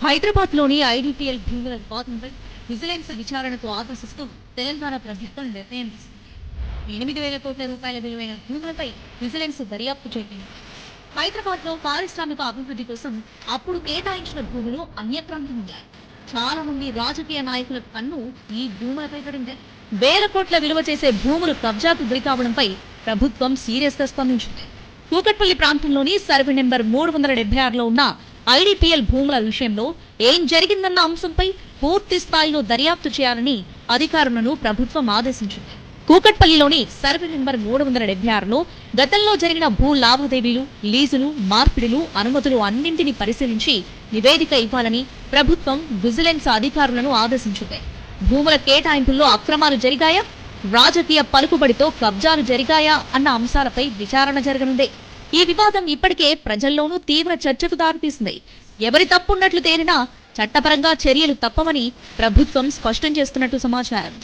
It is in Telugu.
హైదరాబాద్ లోని ఐడిపిఎల్ భూముల వివాదంపై విజిలెన్స్ విచారణకు ఆదేశిస్తూ తెలంగాణ ప్రభుత్వం నిర్ణయం తీసుకుంది. 8,000 కోట్ల రూపాయల విలువైన భూములపై విజిలెన్స్ దర్యాప్తు చేయింది. హైదరాబాద్ లో పారిశ్రామిక అభివృద్ధి కోసం అప్పుడు కేటాయించిన భూములు అన్యత్రాంతం ఉన్నాయి. చాలా మంది రాజకీయ నాయకుల కన్ను ఈ భూములపై పడింది. వేల కోట్ల విలువ చేసే భూములు కబ్జాకు గురి కావడంపై ప్రభుత్వం సీరియస్ గా స్పందించింది. కూకట్పల్లి ప్రాంతంలోని సర్వే నెంబర్ 376లో ఉన్న ఐడిపిఎల్ భూముల విషయంలో ఏం జరిగిందన్న అంశంపై పూర్తి స్థాయిలో దర్యాప్తు చేయాలని అధికారులను ప్రభుత్వం ఆదేశించింది. కూకట్పల్లిలోని సర్వే నెంబర్ 376లో గతంలో జరిగిన భూ లావాదేవీలు, లీజులు, మార్పిడిలు, అనుమతులు అన్నింటినీ పరిశీలించి నివేదిక ఇవ్వాలని ప్రభుత్వం విజిలెన్స్ అధికారులను ఆదేశించింది. భూముల కేటాయింపుల్లో అక్రమాలు జరిగాయా, రాజకీయ పలుకుబడితో కబ్జాలు జరిగాయా అన్న అంశాలపై విచారణ జరగనుంది. ఈ వివాదం ఇప్పటికే ప్రజల్లోనూ తీవ్ర చర్చకు దారితీసింది. ఎవరి తప్పున్నట్లు తేలినా చట్టపరంగా చర్యలు తప్పవని ప్రభుత్వం స్పష్టం చేస్తున్నట్టు సమాచారం.